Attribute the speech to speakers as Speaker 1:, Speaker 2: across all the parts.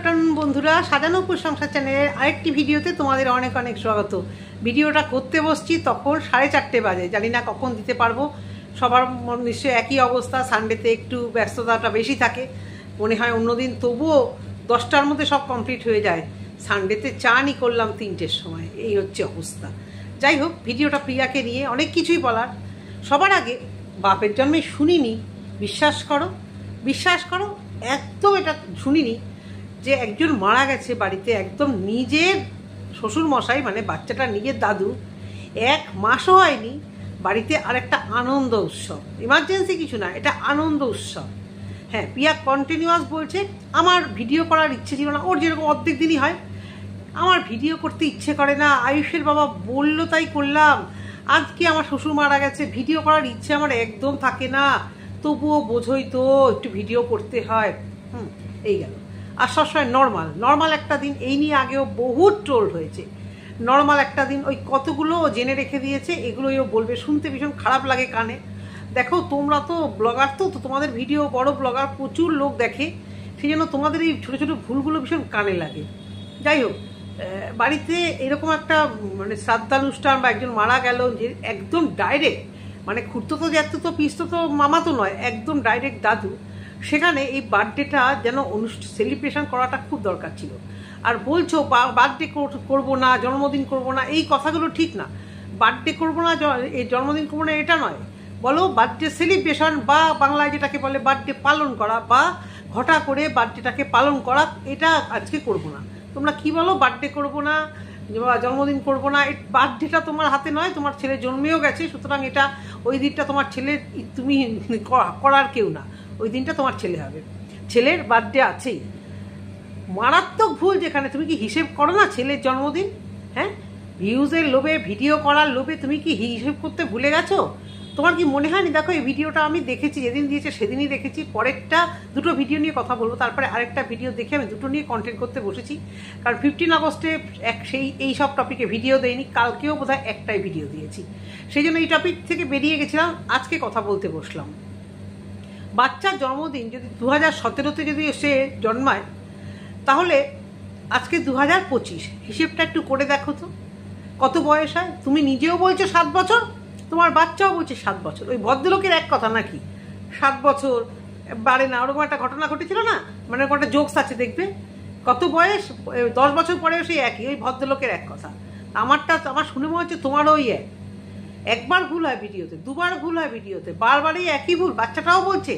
Speaker 1: Afternoon বন্ধুরা, সাজানো সংসার চ্যানেলের আরেকটি ভিডিওতে তোমাদের অনেক অনেক স্বাগত। ভিডিওটা করতে বসছি তখন 4:30 বাজে, জানি না কখন দিতে পারবো। সবার নিশ্চয়ই একই অবস্থা, সানডেতে একটু ব্যস্ততাটা বেশি থাকে মনে হয়। অন্যদিন তবুও 10টার মধ্যে সব কমপ্লিট হয়ে যায়, সানডেতে চানই করলাম 3টের সময়। এই হচ্ছে অবস্থা। যাই হোক, ভিডিওটা প্রিয়াকে নিয়ে অনেক কিছুই বলার। সবার আগে বাপের জন্মে শুনিনি, বিশ্বাস করো একদম এটা শুনিনি যে একজন মারা গেছে বাড়িতে, একদম নিজের শ্বশুর মশাই, মানে বাচ্চাটা নিজের দাদু, 1 মাসও হয়নি বাড়িতে। আর একটা আনন্দ উৎসব, ইমার্জেন্সি কিছু না, এটা আনন্দ উৎসব। হ্যাঁ, প্রিয়া কন্টিনিউয়াস বলছে আমার ভিডিও করার ইচ্ছে ছিল না। ওর যেরকম অর্ধেক দিনই হয়, আমার ভিডিও করতে ইচ্ছে করে না, আয়ুষের বাবা বললো তাই করলাম। আজকে আমার শ্বশুর মারা গেছে, ভিডিও করার ইচ্ছে আমার একদম থাকে না, তবুও বোঝোই তো একটু ভিডিও করতে হয়। এই গেল। আর সবসময় নর্মাল একটা দিন, এই নিয়ে আগেও বহুত ট্রোল হয়েছে। নর্মাল একটা দিন, ওই কতগুলো জেনে রেখে দিয়েছে, এগুলোই ও বলবে, শুনতে ভীষণ খারাপ লাগে কানে। দেখো, তোমরা তো ব্লগার, তো তোমাদের ভিডিও বড় ব্লগার, প্রচুর লোক দেখে, সেই জন্য তোমাদের এই ছোটো ছোটো ভুলগুলো ভীষণ কানে লাগে। যাই হোক, বাড়িতে এরকম একটা মানে শ্রাদ্ধানুষ্ঠান বা একজন মারা গেল, যে একদম ডাইরেক্ট, মানে খুঁড়তো জ্যাঠতো তো পিসতো তো মামা তো নয়, একদম ডাইরেক্ট দাদু, সেখানে এই বার্থডেটা যেন সেলিব্রেশন করাটা খুব দরকার ছিল। আর বলছো বার্থডে করবো না, জন্মদিন করবো না, এই কথাগুলো ঠিক না। বার্থডে করবো না, এই জন্মদিন করবো না, এটা নয়। বলো বার্থডে সেলিব্রেশন, বা বাংলায় যেটাকে বলে বার্থডে পালন করা, বা ঘটা করে বার্থডেটাকে পালন করা, এটা আজকে করবো না। তোমরা কি বলো, বার্থডে করবো না, জন্মদিন করবো না? বার্থডেটা তোমার হাতে নয়, তোমার ছেলে জন্মেও গেছে, সুতরাং এটা ওই দিনটা তোমার ছেলে, তুমি করার কেউ না। ওই দিনটা তোমার ছেলে হবে, ছেলের বার্থডে আছেই। মারাত্মক ভুল যেখানে। তুমি কি হিসেব করো না ছেলের জন্মদিন? হ্যাঁ, ভিউজের লোভে, ভিডিও করার লোভে তুমি কি হিসেব করতে ভুলে গেছো? তোমার কি মনে হয়নি? দেখো, এই ভিডিওটা আমি দেখেছি, যেদিন দিয়েছে সেদিনই দেখেছি। পরেরটা দুটো ভিডিও নিয়ে কথা বলবো, তারপরে আরেকটা ভিডিও দেখে আমি দুটো নিয়ে কন্টেন্ট করতে বসেছি। কারণ 15 আগস্টে এই সব টপিকে ভিডিও দেয়নি, কালকেও বোধহয় একটাই ভিডিও দিয়েছি, সেই জন্য এই টপিক থেকে বেরিয়ে গেছিলাম, আজকে কথা বলতে বসলাম। বাচ্চার জন্মদিন যদি 2017-তে যদি সে জন্মায়, তাহলে আজকে 2025, হিসেবটা একটু করে দেখো তো কত বয়স হয়। তুমি নিজেও বলছো 7 বছর, তোমার বাচ্চাও বলছে 7 বছর। ওই ভদ্রলোকের এক কথা নাকি 7 বছর বাড়ে না? ওরকম একটা ঘটনা ঘটেছিল না, মানে একটা জোকস আছে, দেখবে কত বয়স, 10 বছর পরেও সেই একই, ওই ভদ্রলোকের এক কথা। আমার শুনে মনে হচ্ছে তোমারও ওই একবার ভুল হয় ভিডিওতে, দুবার ভুল হয় ভিডিওতে, বারবারই একই ভুল। বাচ্চাটাও বলছে।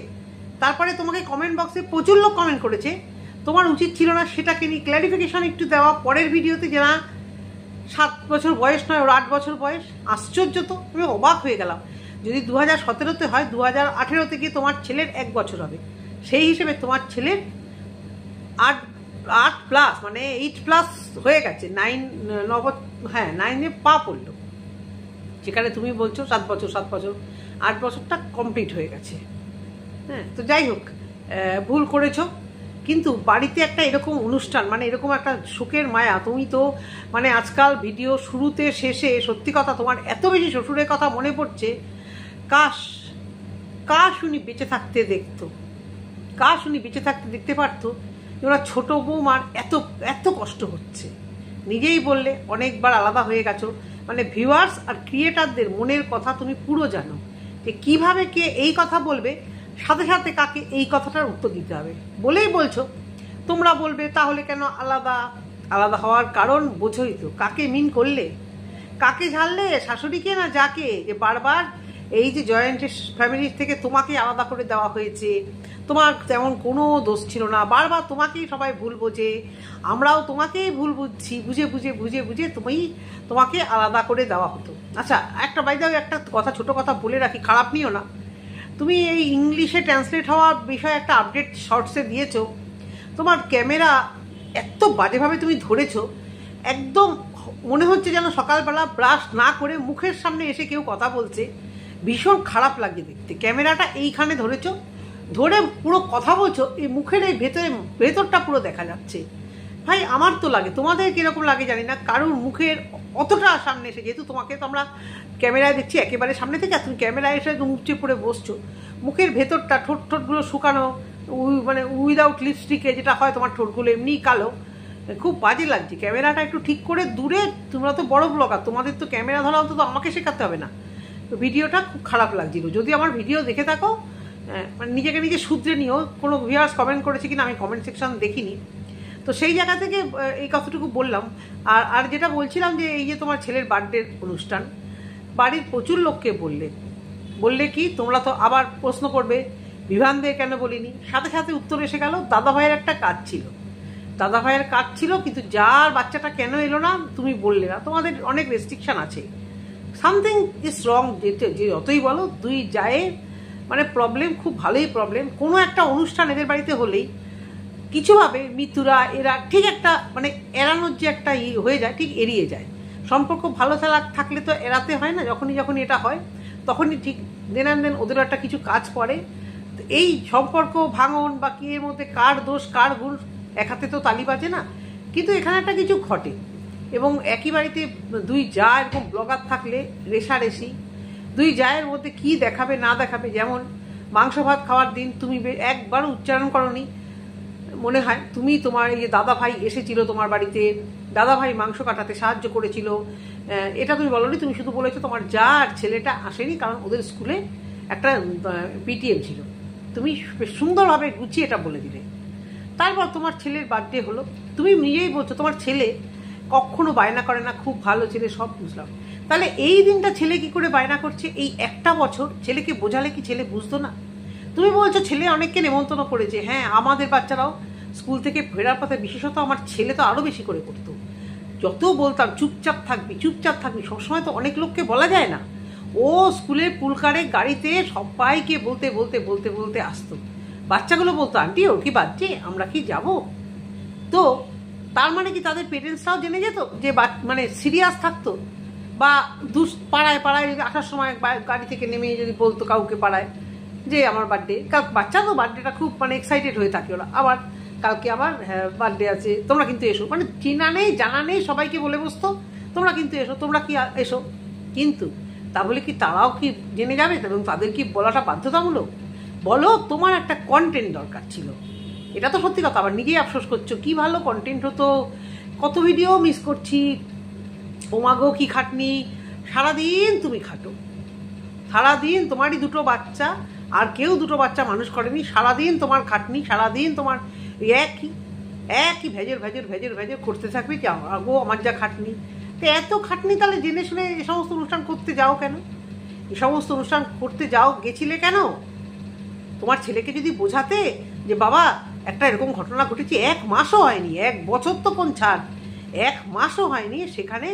Speaker 1: তারপরে তোমাকে কমেন্ট বক্সে প্রচুর লোক কমেন্ট করেছে, তোমার উচিত ছিল না সেটাকে নিয়ে ক্ল্যারিফিকেশন একটু দেওয়া পরের ভিডিওতে, যে না 7 বছর বয়স নয়, ওর 8 বছর বয়স। আশ্চর্য তো, আমি অবাক হয়ে গেলাম। যদি 2017-তে হয়, 2018-তে গিয়ে তোমার ছেলের 1 বছর হবে, সেই হিসেবে তোমার ছেলের 8+ মানে 8+ হয়ে গেছে, 9-এ পা পড়লো। যেখানে তুমি বলছো 7 বছর, 8 বছরটা কমপ্লিট হয়ে গেছে। হ্যাঁ, তো যাই হোক, ভুল করেছো। কিন্তু বাড়িতে একটা এরকম অনুষ্ঠান, মানে এরকম একটা সুখের মায়া, তুমি তো মানে আজকাল ভিডিও শুরুতে শেষে সত্যি কথা তোমার এত বেশি শ্বশুরের কথা মনে পড়ছে। কাশ উনি বেঁচে থাকতে দেখতো, কাশ উনি বেঁচে থাকতে দেখতে পারতো যে ওরা ছোটো বৌমার এত কষ্ট হচ্ছে। নিজেই বললে অনেকবার আলাদা হয়ে গেছো, মানে ভিউয়ার্স আর ক্রিয়েটারদের মনের কথা তুমি পুরো জানো, যে কিভাবে কে এই কথা বলবে, সাথে সাথে কাকে এই কথাটার উত্তর দিতে হবে। বলেই বলছো, তোমরা বলবে তাহলে কেন আলাদা হওয়ার কারণ বোঝোই তো, কাকে মিন করলে, কাকে ঝাড়লে, শাশুড়িকে না যাকে, যে বারবার এই যে জয়েন্ট ফ্যামিলির থেকে তোমাকে আলাদা করে দেওয়া হয়েছে, তোমার তেমন কোনো দোষ ছিল না, বারবার তোমাকেই সবাই ভুল বোঝে, আমরাও তোমাকেই ভুল বুঝছি, বুঝে তোমাকে আলাদা করে দেওয়া হতো। আচ্ছা, একটা একটা কথা, ছোট কথা বলে রাখি, খারাপ নিও না। তুমি এই ইংলিশে ট্রান্সলেট হওয়ার বিষয়ে একটা আপডেট শর্টসে দিয়েছো, তোমার ক্যামেরা এত বাজেভাবে তুমি ধরেছো, একদম মনে হচ্ছে যেন সকালবেলা ব্রাশ না করে মুখের সামনে এসে কেউ কথা বলছে। ভীষণ খারাপ লাগে দেখতে। ক্যামেরাটা এইখানে ধরেছো, ধরে পুরো কথা বলছো, এই মুখের এই ভেতরটা পুরো দেখা যাচ্ছে। ভাই, আমার তো লাগে, তোমাদের কিরকম লাগে জানি না, কারোর মুখের অতটা সামনে এসে, যেহেতু তোমাকে তো আমরা ক্যামেরায় দেখছি একেবারে সামনে থেকে, আর তুমি ক্যামেরায় এসে মুখ চেপে পড়ে বসছো, মুখের ভেতরটা ঠোঁটগুলো শুকানো, মানে উইদাউট লিপস্টিকে যেটা হয়, তোমার ঠোঁটগুলো এমনি কালো, খুব বাজে লাগছে। ক্যামেরাটা একটু ঠিক করে দূরে, তোমরা তো বড় ব্লগার, তোমাদের তো ক্যামেরা ধরা অন্তত আমাকে শেখাতে হবে না। তো ভিডিওটা খুব খারাপ লাগছিল। যদি আমার ভিডিও দেখে থাকো, মানে নিজেকে নিজে শুধরে নিও। কোনো ভিউয়ার্স কমেন্ট করেছে কিনা আমি কমেন্ট সেকশন দেখিনি, তো সেই জায়গা থেকে এই কথাটুকু বললাম। আর যেটা বলছিলাম যে এই যে তোমার ছেলের বার্থডে অনুষ্ঠান, বাড়ির প্রচুর লোককে বললে কি তোমরা তো আবার প্রশ্ন করবে বিভানদের কেন বলিনি, সাথে সাথে উত্তর এসে গেল দাদা ভাইয়ের একটা কাজ ছিল, দাদা ভাইয়ের কাজ ছিল, কিন্তু যার বাচ্চাটা কেন এলো না তুমি বললে না, তোমাদের অনেক রেস্ট্রিকশন আছে, সামথিং ইজ রং। যে যতই বলো, দুই যায় মানে প্রবলেম, খুব ভালোই প্রবলেম। কোনো একটা অনুষ্ঠান এদের বাড়িতে হলেই কিছুভাবে মিতুরা এরা ঠিক একটা মানে এড়ানোর যে একটা হয়ে যায়, ঠিক এড়িয়ে যায়। সম্পর্ক ভালো থাকলে তো এড়াতে হয় না, যখনই এটা হয় তখনই ঠিক দেন ওদেরও একটা কিছু কাজ করে। এই সম্পর্ক ভাঙন বা কি এর মধ্যে কার দোষ কার ভুল, এক হাতে তো তালি বাজে না। কিন্তু এখানে একটা কিছু ঘটে, এবং একই বাড়িতে দুই যা এরকম ব্লগার থাকলে রেশারেশি, দুই জায়ের মধ্যে কি দেখাবে না দেখাবে। যেমন মাংস ভাত খাওয়ার দিন তুমি একবারও উচ্চারণ করনি, মনে হয় তুমি তোমার এই যে দাদা ভাই এসেছিল তোমার বাড়িতে, দাদা ভাই মাংস কাটাতে সাহায্য করেছিল, এটা তুমি বলনি। তুমি শুধু বলেছো তোমার যা আর ছেলেটা আসেনি কারণ ওদের স্কুলে একটা পিটিএম ছিল। তুমি সুন্দরভাবে গুছিয়ে এটা বলে দিলে। তারপর তোমার ছেলের বার্থডে হলো, তুমি নিজেই বলছো তোমার ছেলে কখনো বায়না করে না, খুব ভালো ছেলে, সব বুঝলাম। তাহলে এই দিনটা ছেলে কি করে বায়না করছে? এই একটা বছর ছেলেকে বোঝালে কি ছেলে বুঝতো না? তুমি বলছো ছেলে অনেককে নেমন্তন্ন করেছে, হ্যাঁ আমাদের বাচ্চারাও স্কুল থেকে ফেরার পথে, বিশেষত আমার ছেলে তো আরও বেশি করে করতো। যত বলতাম চুপচাপ থাকবি চুপচাপ থাকবি, সবসময় তো অনেক লোককে বলা যায় না। ও স্কুলের পুলকারে গাড়িতে সবাইকে বলতে বলতে বলতে বলতে আসতো। বাচ্চাগুলো বলতো আন্টি ওর কি বাচ্চে, আমরা কি যাব? তো তার মানে কি তাদের পেরেন্টসরাও জেনে যেত যে মানে সিরিয়াস থাকতো, বা পাড়ায় পাড়ায় যদি আসার সময় গাড়ি থেকে নেমে যদি বলতো কাউকে পাড়ায় যে আমার বার্থডে, বাচ্চা তো বার্থডেটা খুব মানে এক্সাইটেড হয়ে থাকে ওরা, আবার কালকে আমার বার্থডে আছে তোমরা কিন্তু এসো, মানে চেনা নেই জানা নেই সবাইকে বলে বসতো তোমরা কিন্তু এসো, তোমরা কি এসো। কিন্তু তা বলে কি তারাও কি জেনে যাবে এবং তাদের কি বলাটা বাধ্যতামূলক? বলো তোমার একটা কন্টেন্ট দরকার ছিল, এটা তো সত্যি কথা। আবার নিজেই আফসোস করছো, কি ভালো কন্টেন্ট হতো, কত ভিডিও মিস করছি। ওমাগো কি খাটনি, সারাদিন তুমি খাটো, সারাদিন তোমারই দুটো বাচ্চা, আর কেউ দুটো বাচ্চা মানুষ করেনি, সারাদিন তোমার খাটনি, সারাদিন তোমার একই ভেজর ভেজর ভেজর ভেজর করতে থাকবে কি আগো আমার যা খাটনি। তো এত খাটনি তাহলে জেনে শুনে এ সমস্ত অনুষ্ঠান করতে যাও কেন? এ সমস্ত অনুষ্ঠান করতে গেছিলে কেন? তোমার ছেলেকে যদি বোঝাতে যে বাবা একটা এরকম ঘটনা ঘটেছে, 1 মাসও হয়নি, 1 বছর তো কোন ছাড়, 1 মাসও হয়নি, সেখানে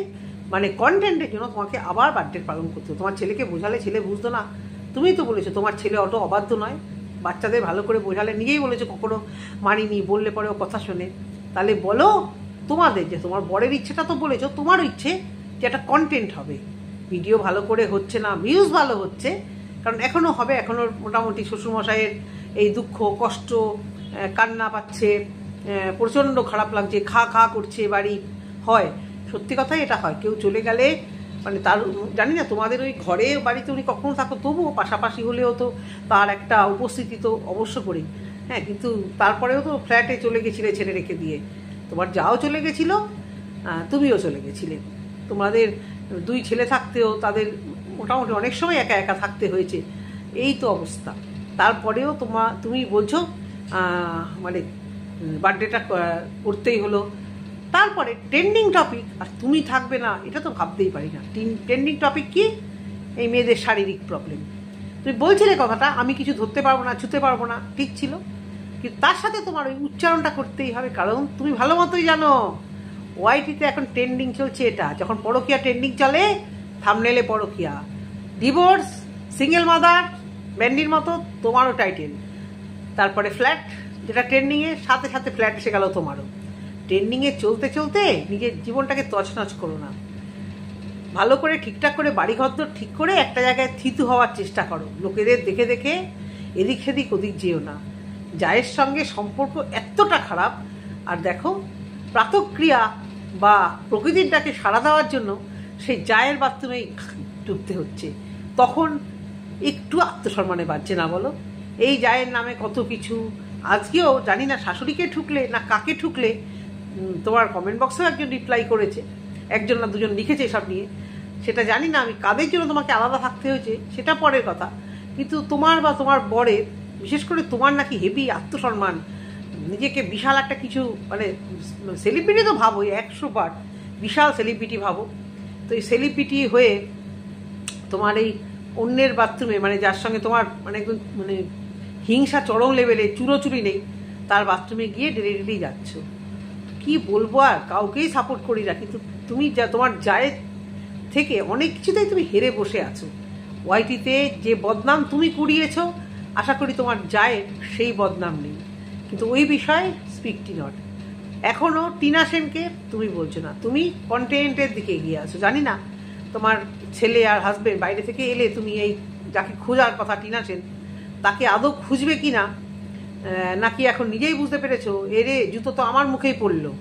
Speaker 1: মানে কন্টেন্টের জন্য তোমাকে আবার বার্থডে পালন করতে। তোমার ছেলেকে বোঝালে ছেলে বুঝতো না? তুমিই তো বলেছো তোমার ছেলে অত অবাধ্য নয়, বাচ্চাদের ভালো করে বোঝালে, নিজেই বলেছো কখনো মানিনি, বললে পরে ও কথা শোনে। তাহলে বলো তোমাদের যে তোমার বরের ইচ্ছেটা তো বলেছো, তোমারও ইচ্ছে যে একটা কন্টেন্ট হবে, ভিডিও ভালো করে হচ্ছে না, ভিউজ ভালো হচ্ছে, কারণ এখনও হবে, এখনও মোটামুটি শ্বশুরমশাইয়ের এই দুঃখ কষ্ট, কান্না পাচ্ছে, প্রচণ্ড খারাপ লাগছে, খা খা করছে বাড়ি, হয় সত্যি কথাই এটা হয়। কেউ চলে গেলে মানে তার জানি না তোমাদের ওই ঘরে বাড়িতে উনি কখনো থাকো, তবুও পাশাপাশি হলেও তো তার একটা উপস্থিতি তো অবশ্য করি, হ্যাঁ। কিন্তু তারপরেও তো ফ্ল্যাটে চলে গেছিলে ছেড়ে রেখে দিয়ে, তোমার যাও চলে গেছিলো, তুমিও চলে গেছিলে। তোমাদের 2 ছেলে থাকতেও তাদের মোটামুটি অনেক সময় একা একা থাকতে হয়েছে, এই তো অবস্থা। তারপরেও তুমি বলছো মানে বার্থডেটা করতেই হলো। তারপরে ট্রেন্ডিং টপিক, আর তুমি থাকবে না এটা তো ভাবতেই পারি না। ট্রেন্ডিং টপিক কি? এই মেয়েদের শারীরিক প্রবলেম। তুমি বলছিলে কথাটা আমি কিছু ধরতে পারবো না, ছুতে পারবো না, ঠিক ছিল, কিন্তু তার সাথে তোমার ওই উচ্চারণটা করতেই হবে, কারণ তুমি ভালো মতোই জানো ওয়াইটিতে এখন ট্রেন্ডিং চলছে এটা। যখন পরকীয়া ট্রেন্ডিং চলে, থাম্বনেলে পরকীয়া, ডিভোর্স, সিঙ্গেল মাদার, ব্যান্ডির মতো তোমারও টাইটেল, তারপরে ফ্ল্যাট যেটা ট্রেন্ডিংয়ে, সাথে সাথে ফ্ল্যাট এসে গেল তোমারও। ট্রেন্ডিংয়ে চলতে চলতে নিজের জীবনটাকে তছনছ করো না, ভালো করে ঠিকঠাক করে বাড়িঘর ঠিক করে একটা জায়গায় থিতু হওয়ার চেষ্টা করো। লোকেদের দেখে দেখে এদিক সেদিক ওদিক যেও না। জায়ের সঙ্গে সম্পর্ক এতটা খারাপ, আর দেখো প্রাতক্রিয়া বা প্রকৃতির ডাকে সাড়া দেওয়ার জন্য সেই জায়ের বাথরুমেই ডুবতে হচ্ছে, তখন একটু আত্মসম্মানে বাজছে না বলো? এই জায়ের নামে কত কিছু, আজকেও জানি না শাশুড়িকে ঠুকলে না কাকে ঠুকলে, তোমার কমেন্ট বক্সেও একজন রিপ্লাই করেছে, একজন না দুজন লিখেছে এসব নিয়ে, সেটা জানি না আমি কাদের জন্য তোমাকে আলাদা থাকতে হয়েছে সেটা পরের কথা। কিন্তু তোমার বা তোমার বরের, বিশেষ করে তোমার নাকি হেভি আত্মসম্মান, নিজেকে বিশাল একটা কিছু মানে সেলিব্রিটি তো ভাবো, 100 বার বিশাল সেলিব্রিটি ভাবো। তো এই সেলিব্রিটি হয়ে তোমার এই অন্যের বাথরুমে, মানে যার সঙ্গে তোমার মানে একদম মানে হিংসা চরম লেভেলে, চুরোচুরি নেই, তার বাথরুমে গিয়ে ডেলি যাচ্ছ। কি বলবো, আর কাউকেই সাপোর্ট করি না, কিন্তু তুমি যা তোমার জায়ের থেকে অনেক কিছুতেই তুমি হেরে বসে আছো। ওয়াইটিতে যে বদনাম তুমি কুড়িয়েছ, আশা করি তোমার জায়ের সেই বদনাম নেই, কিন্তু ওই বিষয়ে স্পিকটি নট। এখনও টিনা সেনকে তুমি বলছো না, তুমি কন্টেন্টের দিকে এগিয়ে আছো। জানি না তোমার ছেলে আর হাজবেন্ড বাইরে থেকে এলে তুমি এই যাকে খোঁজার কথা টিনা সেন, তাকে আদৌ খুঁজবে কি না, নাকি এখন নিজেই বুঝতে পেরেছো এরে জুতো তো আমার মুখেই পড়লো,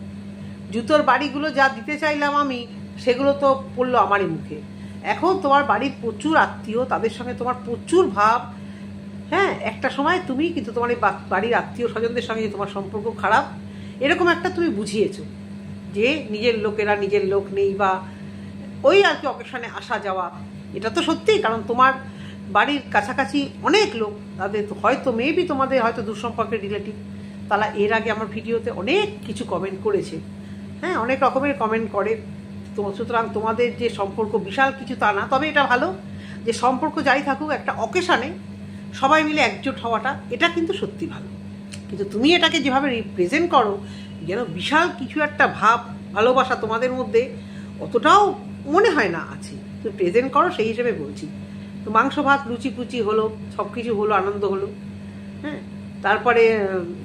Speaker 1: জুতোর বাড়িগুলো যা দিতে চাইলাম আমি সেগুলো তো পড়লো আমারই মুখে। এখন তোমার বাড়ির প্রচুর আত্মীয়, তাদের সঙ্গে তোমার প্রচুর ভাব। হ্যাঁ, একটা সময় তুমি কিন্তু তোমার এই বাড়ির আত্মীয় স্বজনদের সঙ্গে তোমার সম্পর্ক খারাপ, এরকম একটা তুমি বুঝিয়েছো যে নিজের লোকেরা নিজের লোক নেই, বা ওই আর কি অকেশনে আসা যাওয়া। এটা তো সত্যি, কারণ তোমার বাড়ির কাছাকাছি অনেক লোক, তাদের হয়তো মেবি তোমাদের হয়তো দূরসম্পর্কের রিলেটিভ, তারা এর আগে আমার ভিডিওতে অনেক কিছু কমেন্ট করেছে। হ্যাঁ, অনেক রকমের কমেন্ট করে। তো সুতরাং তোমাদের যে সম্পর্ক বিশাল কিছু তা না, তবে এটা ভালো যে সম্পর্ক যাই থাকুক একটা অকেশনে সবাই মিলে একজোট হওয়াটা, এটা কিন্তু সত্যি ভালো। কিন্তু তুমি এটাকে যেভাবে রিপ্রেজেন্ট করো যেন বিশাল কিছু একটা ভাব ভালোবাসা তোমাদের মধ্যে, অতটাও মনে হয় না আছে। তুমি প্রেজেন্ট করো সেই হিসেবে বলছি। তো মাংস ভাত লুচি পুচি হলো, সব কিছু হলো, আনন্দ হলো। হ্যাঁ, তারপরে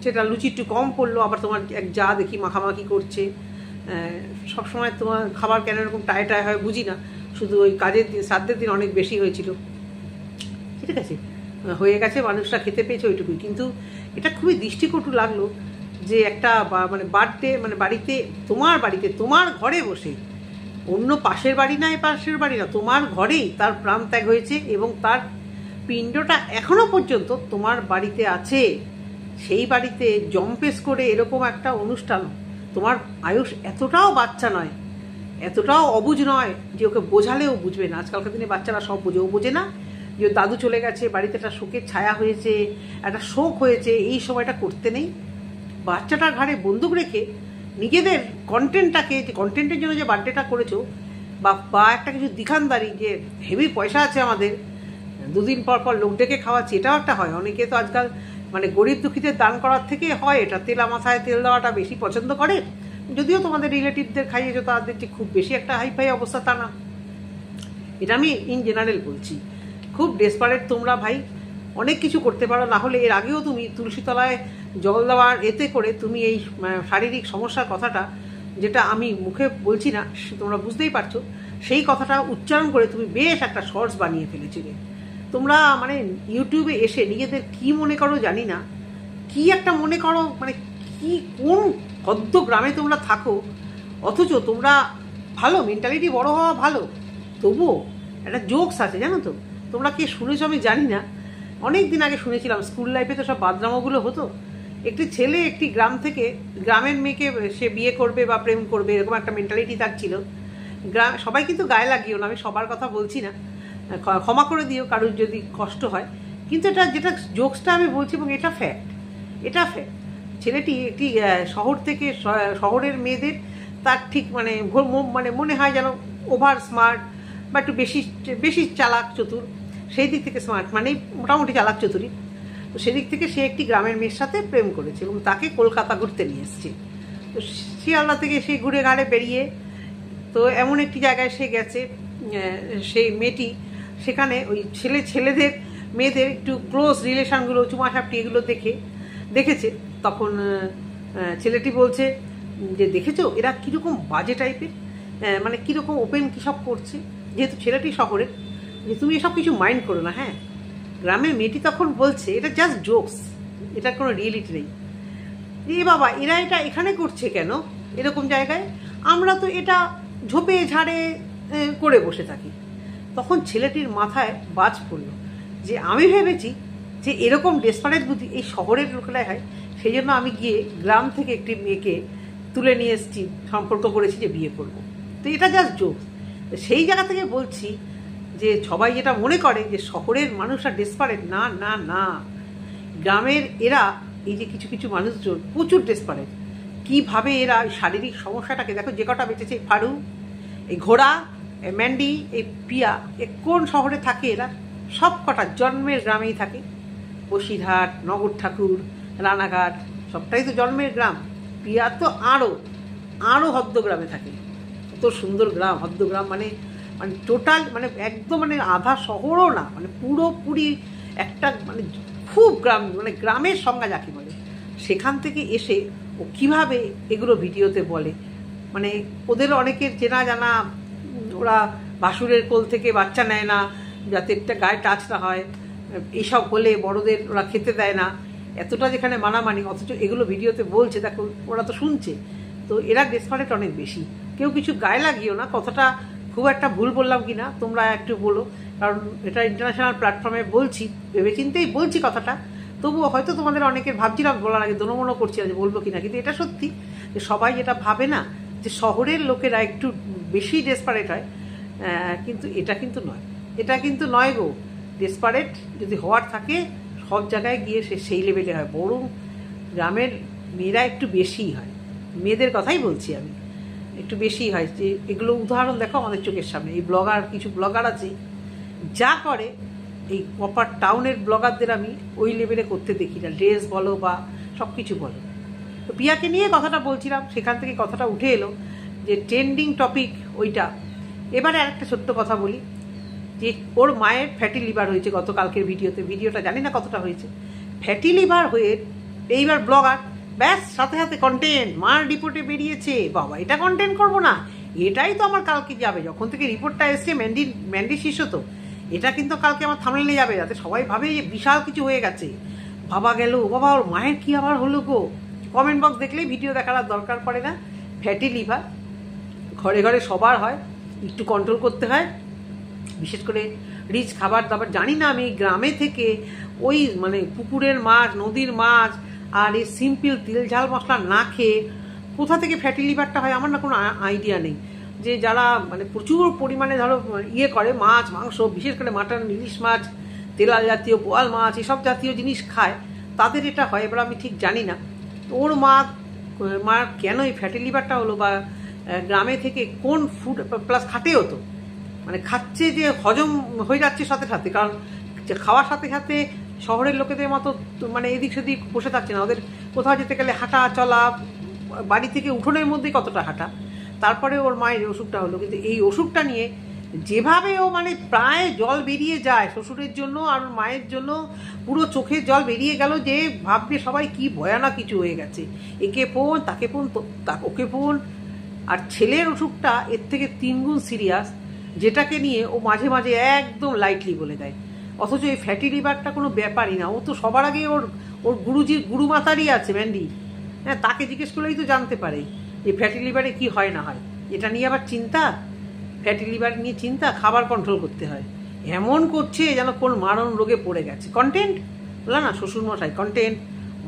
Speaker 1: সেটা লুচি একটু কম পড়লো, আবার তোমার এক যা দেখি মাখামাখি করছে। সবসময় তোমার খাবার কেন এরকম টায় হয় বুঝি না, শুধু ওই কাজের দিন শ্রাদ্ধের দিন অনেক বেশি হয়েছিল, ঠিক আছে, হয়ে গেছে, মানুষরা খেতে পেয়েছে ওইটুকুই। কিন্তু এটা খুবই দৃষ্টিকটু লাগলো যে একটা মানে বার্থডে, মানে বাড়িতে তোমার ঘরে বসে, অন্য পাশের বাড়ি না, পাশের বাড়ি না, তোমার ঘরেই তার প্রাণ ত্যাগ হয়েছে এবং তার পিণ্ডটা এখনো পর্যন্ত তোমার বাড়িতে আছে। সেই বাড়িতে জম্পেস করে এরকম একটা অনুষ্ঠান, তোমার আয়ুষ এতটাও বাচ্চা নয়, এতটাও অবুঝ নয় যে ওকে বোঝালেও বুঝবে না। আজকালকার দিনে বাচ্চারা সব বোঝে, ও বোঝে না যে দাদু চলে গেছে, বাড়িতে একটা শোকের ছায়া হয়েছে, একটা শোক হয়েছে, এই সময়টা করতে নেই। বাচ্চাটার ঘাড়ে বন্দুক রেখে নিজেদের কন্টেন্টটাকে, যে কন্টেন্টের জন্য যে বার্থডেটা করেছো, বা একটা কিছু দিখানদারি যে হেভি পয়সা আছে আমাদের, দুদিন পর পর লোক ডেকে খাওয়াচ্ছি, এটাও একটা হয়। অনেকে তো আজকাল মানে গরিব দুঃখীদের দান করার থেকে হয় এটা, তেলা মাথায় তেল দেওয়াটা বেশি পছন্দ করে। যদিও তোমাদের রিলেটিভদের খাইয়েছো, তাদের যে খুব বেশি একটা হাইফাই অবস্থা তা না, এটা আমি ইন জেনারেল বলছি। খুব ডেসপারেট তোমরা ভাই, অনেক কিছু করতে পারো, না হলে এর আগেও তুমি তুলসীতলায় জল দেওয়ার এতে করে তুমি এই শারীরিক সমস্যার কথাটা, যেটা আমি মুখে বলছি না, তোমরা বুঝতেই পারছো, সেই কথাটা উচ্চারণ করে তুমি বেশ একটা শর্টস বানিয়ে ফেলেছিলে। তোমরা মানে ইউটিউবে এসে নিজেদের কি মনে করো জানি না, কি একটা মনে করো, মানে কি কোন হদ্দ গ্রামে তোমরা থাকো, অথচ তোমরা ভালো মেন্টালিটি, বড় হওয়া ভালো, তবুও একটা জোকস আছে জানো তো। তোমরা কে শুনেছো আমি জানি না, অনেক দিন আগে শুনেছিলাম, স্কুল লাইফে তো সব বাদরামোগুলো হতো। একটি ছেলে একটি গ্রাম থেকে গ্রামের মেয়েকে সে বিয়ে করবে বা প্রেম করবে, এরকম একটা মেন্টালিটি তার ছিল। সবাই কিন্তু গায়ে লাগিও না, আমি সবার কথা বলছি না, ক্ষমা করে দিও কারোর যদি কষ্ট হয়, কিন্তু এটা যেটা জোকসটা আমি বলছি, এবং এটা ফ্যাক্ট, এটা ফ্যাক্ট। ছেলেটি একটি শহর থেকে, শহরের মেয়েদের তার ঠিক মানে মনে হয় যেন ওভার স্মার্ট বা একটু বেশি চালাক চতুর, সেই দিক থেকে স্মার্ট মানে মোটামুটি চালাক চতুরই। তো সেদিক থেকে সে একটি গ্রামের মেয়ের সাথে প্রেম করেছে এবং তাকে কলকাতা ঘুরতে নিয়ে এসছে। তো শিয়ালদা থেকে সে ঘুরে ঘাড়ে বেরিয়ে তো এমন একটি জায়গায় সে গেছে, সেই মেয়েটি সেখানে ওই ছেলেদের মেয়েদের একটু ক্লোজ রিলেশনগুলো, চুমাসাপটি এগুলো দেখেছে। তখন ছেলেটি বলছে যে দেখেছো এরা কীরকম বাজে টাইপের, মানে কীরকম ওপেন কী সব করছে, যেহেতু ছেলেটি শহরের, যে তুমি এসব কিছু মাইন্ড করো না। হ্যাঁ, গ্রামের মেয়েটি তখন বলছে এটা জাস্ট জোকস, এটার কোনো রিয়েলিটি নেই। এ বাবা, এরা এটা এখানে করছে কেন এরকম জায়গায়, আমরা তো এটা ঝোপে ঝাড়ে করে বসে থাকি। তখন ছেলেটির মাথায় বাজ পড়ল যে আমি ভেবেছি যে এরকম ডেসপারেট বুদ্ধি এই শহরের লোকেরাই হয়, সেই জন্য আমি গিয়ে গ্রাম থেকে একটি মেয়েকে তুলে নিয়ে এসেছি, সম্পর্ক করেছি যে বিয়ে করব। তো এটা জাস্ট জোক। সেই জায়গা থেকে বলছি যে সবাই যেটা মনে করে যে শহরের মানুষরা ডেসপারেট, না না না, গ্রামের এরা এই যে কিছু কিছু মানুষজন প্রচুর ডেসপারেট। কীভাবে এরা শারীরিক সমস্যাটাকে দেখো, যে কটা বেঁচেছে, এই ফারু, এই ঘোড়া, এই ম্যান্ডি, এই পিয়া, এ কোন শহরে থাকে এরা? সব কটা জন্মের গ্রামেই থাকে। বসিরহাট, নগর ঠাকুর, রানাঘাট, সবটাই তো জন্মের গ্রাম। পিয়া তো আরও হদ্দগ্রামে থাকে। কত সুন্দর গ্রাম, হদ্দগ্রাম মানে মানে টোটাল মানে একদম মানে আধা শহরও না, মানে পুরোপুরি একটা মানে খুব গ্রাম, মানে গ্রামের সংজ্ঞা যাকে বলে। সেখান থেকে এসে ও কীভাবে এগুলো ভিডিওতে বলে, মানে ওদের অনেকের চেনা জানা, ওরা ভাসুরের কোল থেকে বাচ্চা নেয় না যাতে একটা গায়ে টাচ না হয়, এইসব হলে বড়দের ওরা খেতে দেয় না, এতটা যেখানে মানামানি, অথচ এগুলো ভিডিওতে বলছে, দেখো ওরা তো শুনছে। তো এরা ডেসপারেট অনেক বেশি। কেউ কিছু গায়ে লাগিও না, কথাটা খুব একটা ভুল বললাম কি না তোমরা একটু বলো, কারণ এটা ইন্টারন্যাশনাল প্ল্যাটফর্মে বলছি, ভেবেচিন্তেই বলছি কথাটা। তবুও হয়তো তোমাদের অনেকের ভাবছিলাম বলার আগে দোনোমনো করছি যে বলবো কিনা, কিন্তু এটা সত্যি যে সবাই এটা ভাবে না যে শহরের লোকেরা একটু বেশি ডেসপারেট হয়, কিন্তু এটা কিন্তু নয়, এটা কিন্তু নয় গো। ডেসপারেট যদি হওয়ার থাকে সব জায়গায় গিয়ে সে সেই লেভেলে হয়, বরং গ্রামের মেয়েরা একটু বেশিই হয়, মেয়েদের কথাই বলছি আমি, একটু বেশি হয়। যে এগুলো উদাহরণ দেখো আমাদের চোখের সামনে, এই ব্লগার, কিছু ব্লগার আছে যা করে, এই প্রপার টাউনের ব্লগারদের আমি ওই লেভেলে করতে দেখি না, ড্রেস বলো বা সব কিছু বলো। তো পিয়াকে নিয়ে কথাটা বলছিলাম, সেখান থেকে কথাটা উঠে এলো যে ট্রেন্ডিং টপিক ওইটা। এবারে আরেকটা সত্য কথা বলি, যে ওর মায়ের ফ্যাটি লিভার হয়েছে গতকালকের ভিডিওটা জানি না কতটা হয়েছে। ফ্যাটি লিভার হয়ে এইবার ব্লগার, ব্যাস সাথে সাথে কন্টেন্ট, মার রিপোর্টে বেরিয়েছে, বাবা এটা কন্টেন্ট করবো না, এটাই তো আমার কালকে যাবে, যখন থেকে রিপোর্টটা এসছে ম্যান্ডির শিষ্য, তো এটা কিন্তু কালকে আমার থামলে যাবে, যাতে সবাই ভাবে যে বিশাল কিছু হয়ে গেছে। বাবা গেল, বাবা ওর মায়ের কি আবার হলো গো। কমেন্ট বক্স দেখলেই ভিডিও দেখার আর দরকার পড়ে না। ফ্যাটি লিভার ঘরে ঘরে সবার হয়, একটু কন্ট্রোল করতে হয়, বিশেষ করে রিচ খাবার দাবার। জানি না আমি গ্রামে থেকে ওই মানে পুকুরের মাছ, নদীর মাছ আর এই সিম্পল তেল ঝাল মশলা না খেয়ে কোথা থেকে ফ্যাটি লিভারটা হয় আমার না কোনো আইডিয়া নেই। যে যারা মানে প্রচুর পরিমাণে ধরো ইয়ে করে, মাছ মাংস, বিশেষ করে মাটন, ইলিশ মাছ, তেলাল জাতীয়, বোয়াল মাছ, এসব জাতীয় জিনিস খায়, তাদের এটা হয়। এবার আমি ঠিক জানি না ওর মা কেন এই ফ্যাটি লিভারটা হলো, বা গ্রামে থেকে কোন ফুড প্লাস খাটেও তো, মানে খাচ্ছে যে হজম হয়ে যাচ্ছে সাথে সাথে, কারণ খাওয়ার সাথে সাথে শহরের লোকেদের মতো মানে এদিক সেদিক বসে থাকছে না, ওদের কোথাও যেতে গেলে হাঁটা চলা, বাড়ি থেকে উঠোনের মধ্যেই কতটা হাঁটা। তারপরে ওর মায়ের অসুখটা হলো, কিন্তু এই অসুখটা নিয়ে যেভাবে ও মানে প্রায় জল বেরিয়ে যায় শ্বশুরের জন্য আর মায়ের জন্য, পুরো চোখের জল বেরিয়ে গেল, যে ভাববে সবাই কি ভয়ানক কিছু হয়ে গেছে, একে ফোন তাকে ফোন ওকে ফোন। আর ছেলের অসুখটা এর থেকে 3 গুণ সিরিয়াস, যেটাকে নিয়ে ও মাঝে মাঝে একদম লাইটলি বলে দেয়, অথচ এই ফ্যাটি লিভারটা কোনো ব্যাপারই না। ও তো সবার আগে ওর গুরুমাতারই আছে ম্যান্ডি, হ্যাঁ, তাকে জিজ্ঞেস করলেই তো জানতে পারে যে ফ্যাটি লিভারে কি হয় না হয়। এটা নিয়ে আবার চিন্তা, ফ্যাটি লিভার নিয়ে চিন্তা, খাবার কন্ট্রোল করতে হয়, এমন করছে যেন কোন মারণ রোগে পড়ে গেছে। কন্টেন্ট বললাম না, শ্বশুরমশাই কন্টেন্ট,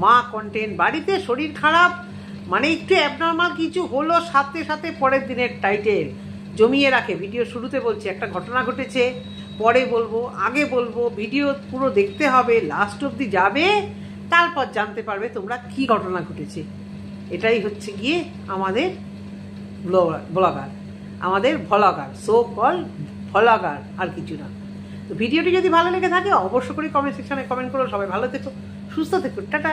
Speaker 1: মা কন্টেন্ট, বাড়িতে শরীর খারাপ মানে একটু অ্যাবনর্মাল কিছু হলো, সাথে সাথে পরের দিনের টাইটেল জমিয়ে রাখে। ভিডিও শুরুতে বলছি একটা ঘটনা ঘটেছে, পরে বলবো, আগে বলবো, ভিডিও পুরো দেখতে হবে, লাস্ট অবধি যাবে, তারপর জানতে পারবে তোমরা কি ঘটনা ঘটেছে। এটাই হচ্ছে গিয়ে আমাদের ব্লগার, আমাদের ভ্লগার, সো কল ভ্লগার, আর কিছু না। তো ভিডিওটি যদি ভালো লেগে থাকে অবশ্য করে কমেন্ট সেকশনে কমেন্ট করো। সবাই ভালো থেকো, সুস্থ থেকো, টাটা।